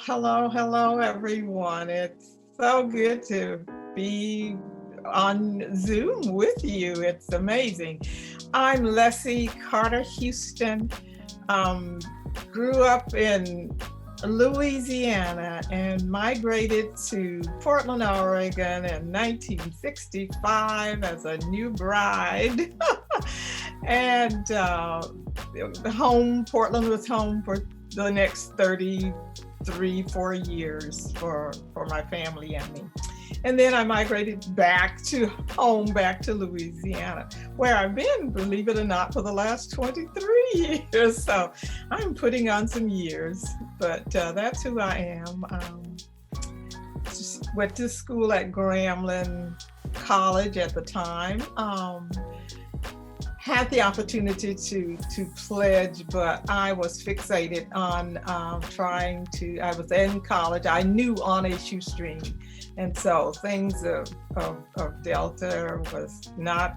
Hello, everyone. It's so good to be on Zoom with you. It's amazing. I'm Leslie Carter Houston. Um, Grew up in Louisiana and migrated to Portland, Oregon in 1965 as a new bride. and Portland was home for the next 4 years for my family and me. And then I migrated back to Louisiana, where I've been, believe it or not, for the last 23 years. So I'm putting on some years, but that's who I am. Went to school at Grambling College at the time. Had the opportunity to pledge, but I was fixated on I was in college. I knew on a shoestring. And so things of Delta was not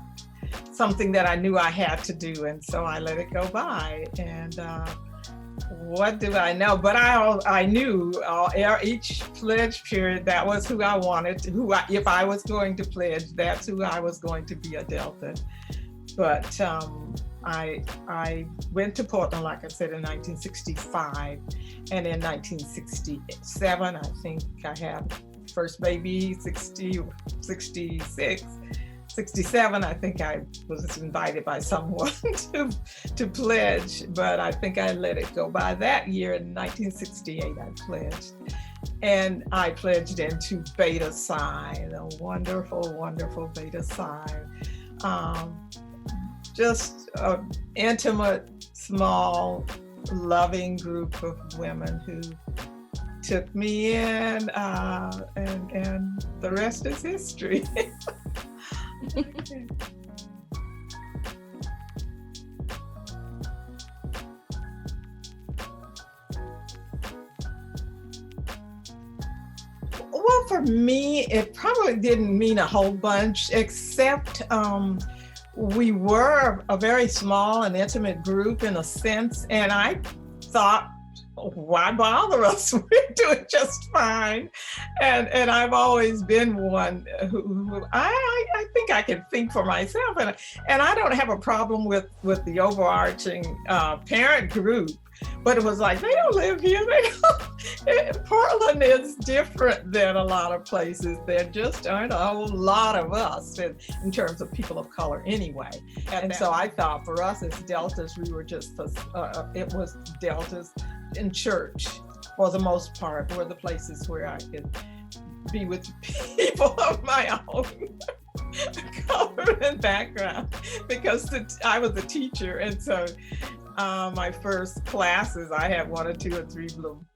something that I knew I had to do. And so I let it go by. And what do I know? But I knew each pledge period, that was who I wanted, if I was going to pledge, that's who I was going to be a Delta. But I went to Portland, like I said, in 1965. And in 1967, I think I had first baby, 66, 67, I think I was invited by someone to pledge, but I think I let it go by. That year in 1968, I pledged. And I pledged into Beta Psi, the wonderful, wonderful Beta Psi. Just an intimate, small, loving group of women who took me in, and the rest is history. Well, for me, it probably didn't mean a whole bunch, except we were a very small and intimate group in a sense, and I thought, why bother us? We're doing just fine. And I've always been one who I think I can think for myself. And I don't have a problem with the overarching parent group. But it was like, they don't live here. Portland is different than a lot of places. There just aren't a whole lot of us in terms of people of color anyway. And so I thought for us as Deltas, we were just, it was Deltas in church for the most part, were the places where I could be with people of my own color and background, because I was a teacher. And so my first classes, I had 1 or 2 or 3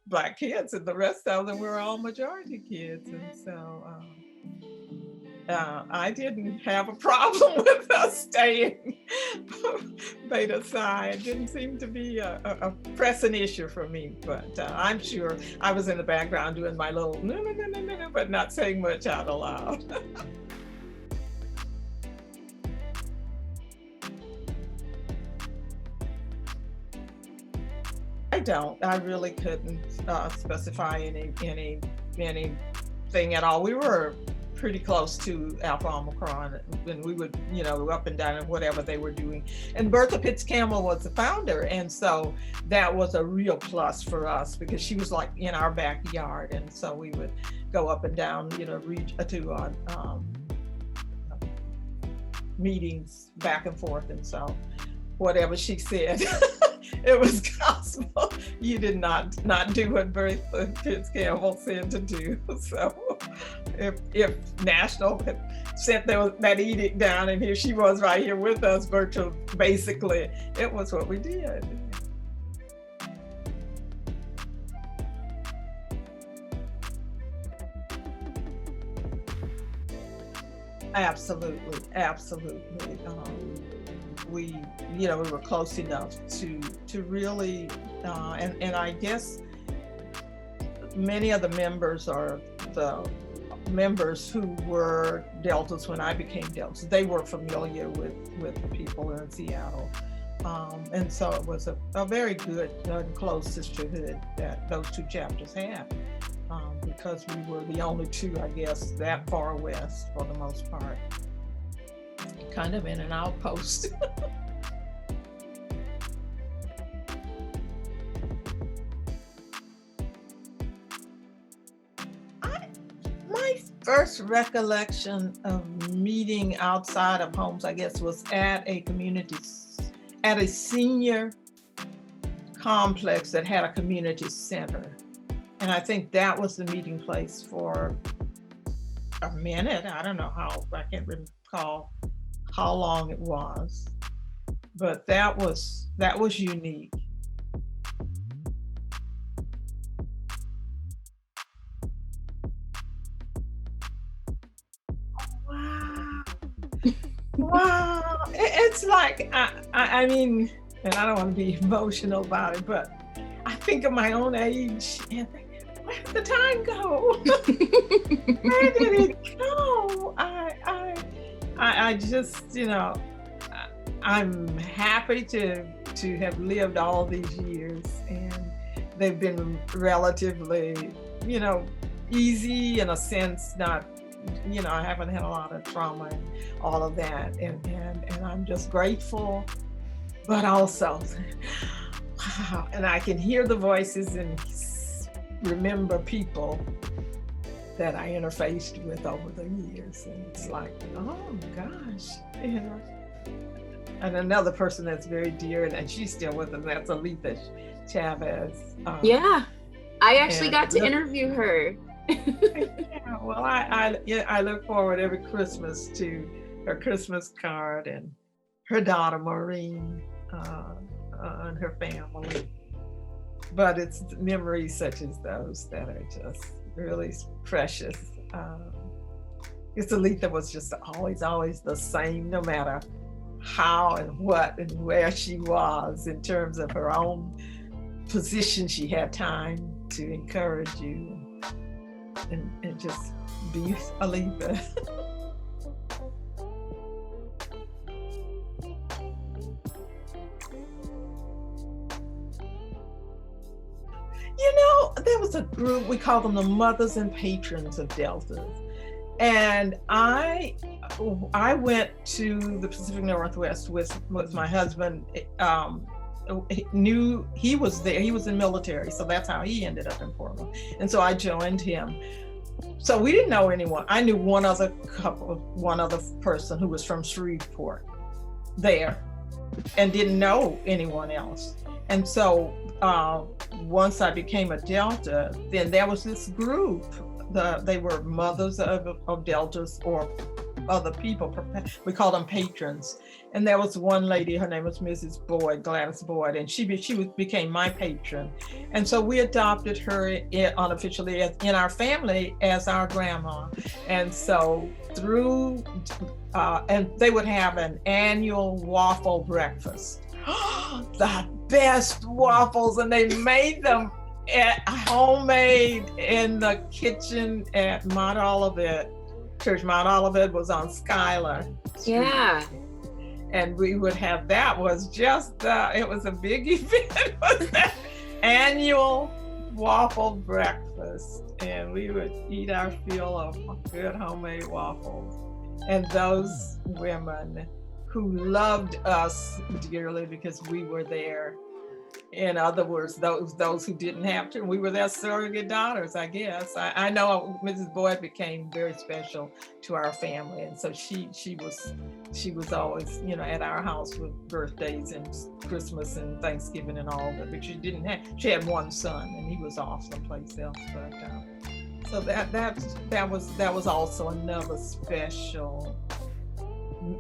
Black kids, and the rest of them were all majority kids. And so I didn't have a problem with us staying Beta Psi. It didn't seem to be a pressing issue for me, but I'm sure I was in the background doing my little no, but not saying much out loud. I really couldn't specify anything at all. We were pretty close to Alpha Omicron, and we would, up and down and whatever they were doing. And Bertha Pitts Campbell was the founder, and so that was a real plus for us, because she was like in our backyard, and so we would go up and down, to meetings back and forth, and so whatever she said. It was gospel. You did not do what Bertha Pitts Campbell said to do. So if National had sent that edict down, and here she was right here with us, virtual, basically, it was what we did. Absolutely. We were close enough to really, and I guess many of the members are the members who were Deltas when I became Deltas. They were familiar with the people in Seattle. And so it was a very good and close sisterhood that those two chapters had, because we were the only two, I guess, that far west for the most part, kind of in an outpost. My first recollection of meeting outside of homes, I guess, was at a senior complex that had a community center. And I think that was the meeting place for a minute. I don't know I can't recall how long it was, but that was unique. Wow. Wow. It's like, I mean, and I don't want to be emotional about it, but I think of my own age and think, where did the time go? Where did it go? I just, I'm happy to have lived all these years, and they've been relatively, easy in a sense, not, I haven't had a lot of trauma and all of that. And I'm just grateful, but also, wow. And I can hear the voices and remember people that I interfaced with over the years. And it's like, oh gosh, And another person that's very dear, and she's still with us, that's Aletha Chavez. Yeah, I actually got to interview her. Yeah, well, I look forward every Christmas to her Christmas card and her daughter Maureen and her family. But it's memories such as those that are just really precious. Because Aletha was just always the same, no matter how and what and where she was in terms of her own position. She had time to encourage you and just be Aletha. There was a group, we call them the Mothers and Patrons of Delta. And I went to the Pacific Northwest with my husband. He was there, he was in military, so that's how he ended up in Portland. And so I joined him. So we didn't know anyone. I knew one other person who was from Shreveport there, and didn't know anyone else. And so once I became a Delta, then there was this group. They were mothers of Deltas or other people. We called them patrons. And there was one lady, her name was Mrs. Boyd, Gladys Boyd, and she became my patron. And so we adopted her unofficially in our family as our grandma. And so and they would have an annual waffle breakfast. The best waffles, and they made them homemade in the kitchen at Mount Olivet. Church Mount Olivet was on Schuyler Street. Yeah. And we would have, that was just, it was a big event. It was that annual waffle breakfast. And we would eat our fill of good homemade waffles. And those women who loved us dearly because we were there. In other words, those who didn't have to, we were their surrogate daughters, I guess. I know Mrs. Boyd became very special to our family, and so she was always, at our house with birthdays and Christmas and Thanksgiving and all that. But she had one son, and he was off someplace else. But so that was also another special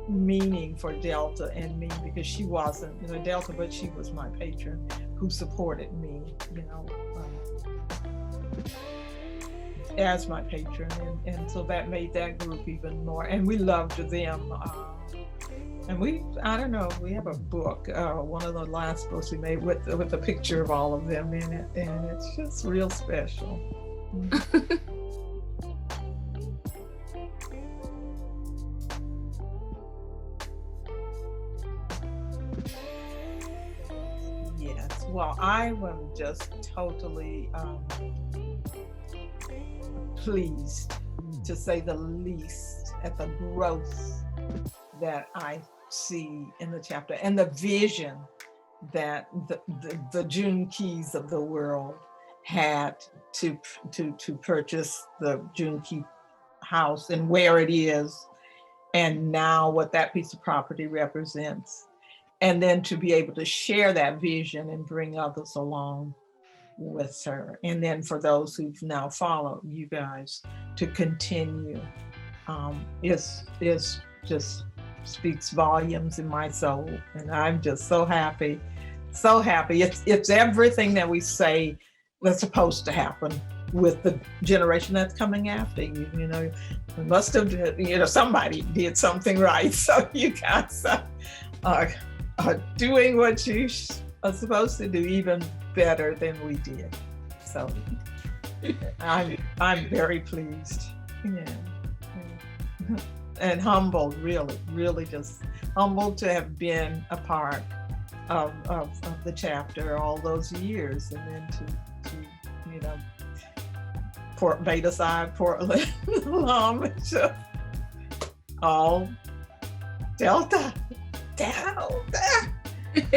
meaning for Delta and me, because she wasn't Delta, but she was my patron who supported me, as my patron, and so that made that group even more, and we loved them. And we have a book, one of the last books we made with a picture of all of them in it, and it's just real special. Well, I am just totally pleased, to say the least, at the growth that I see in the chapter and the vision that the June Keys of the world had to purchase the June Key house and where it is, and now what that piece of property represents. And then to be able to share that vision and bring others along with her. And then for those who've now followed you guys to continue, is just speaks volumes in my soul. And I'm just so happy, so happy. It's everything that we say that's supposed to happen with the generation that's coming after you. You know, we must have, somebody did something right. So you guys are doing what you are supposed to do even better than we did. So I'm very pleased. Yeah. And humbled, really just humbled to have been a part of the chapter all those years, and then to Port Beta Side, Portland, all Delta,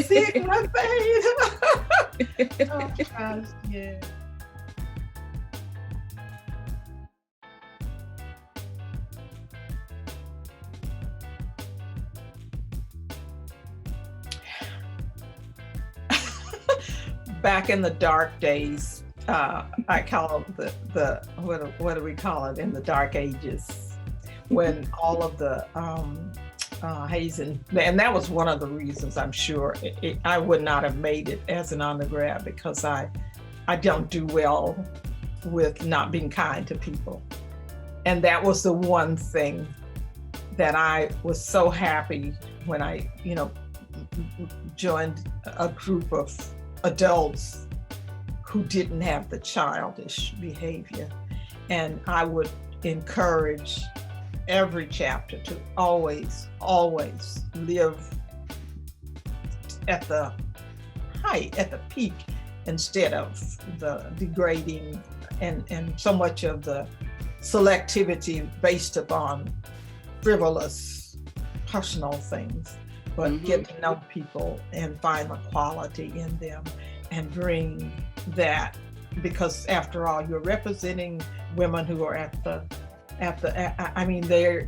Sigma Theta. Oh gosh, yeah. Back in the dark days, I call them the what do we call it, in the dark ages, when all of the hazing, and that was one of the reasons I'm sure I would not have made it as an undergrad, because I don't do well with not being kind to people. And that was the one thing that I was so happy when I, joined a group of adults who didn't have the childish behavior. And I would encourage every chapter to always live at the height, at the peak, instead of the degrading and so much of the selectivity based upon frivolous personal things, but get to know people and find the quality in them and bring that, because after all, you're representing women who are the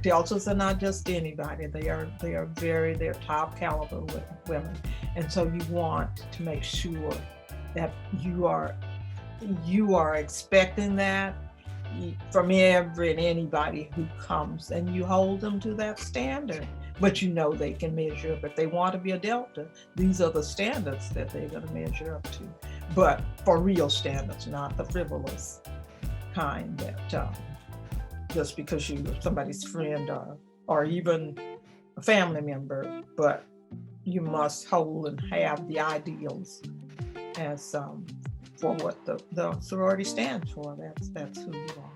Deltas are not just anybody. They're top caliber women. And so you want to make sure that you are expecting that from every and anybody who comes, and you hold them to that standard. But they can measure up. If they want to be a Delta, these are the standards that they're going to measure up to. But for real standards, not the frivolous kind that just because you're somebody's friend or even a family member, but you must hold and have the ideals as for what the sorority stands for. That's who you are.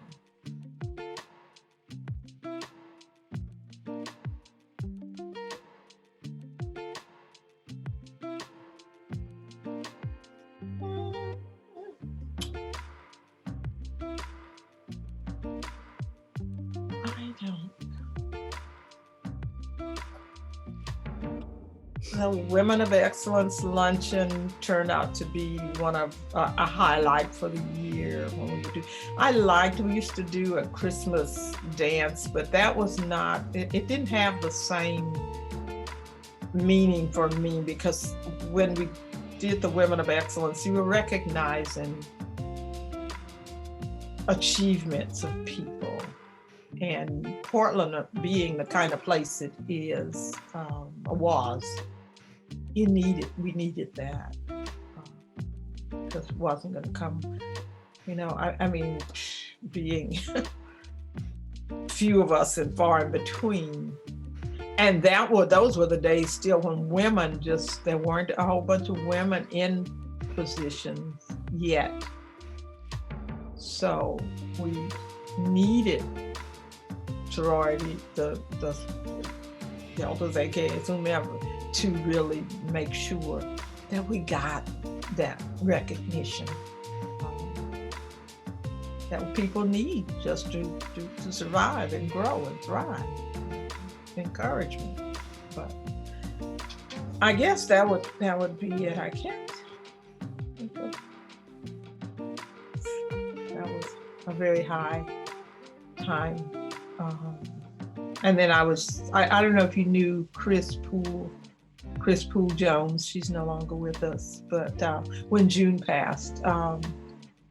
The Women of Excellence luncheon turned out to be one of a highlight for the year. We used to do a Christmas dance, but that was not, it didn't have the same meaning for me, because when we did the Women of Excellence, you were recognizing achievements of people. And Portland being the kind of place it is, was, we needed that, because it wasn't going to come, being few of us and far in between. And those were the days still when women there weren't a whole bunch of women in positions yet. So we needed sorority, the Deltas, AKAs, whomever, to really make sure that we got that recognition that people need just to survive and grow and thrive. Encouragement. But I guess that would be it. I can't. That was a very high time. And then I don't know if you knew Chris Poole Jones. She's no longer with us, but when June passed,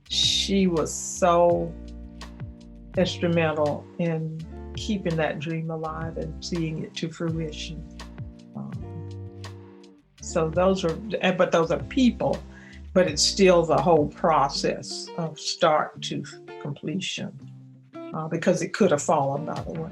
she was so instrumental in keeping that dream alive and seeing it to fruition. So those are people, but it's still the whole process of start to completion, because it could have fallen by the way.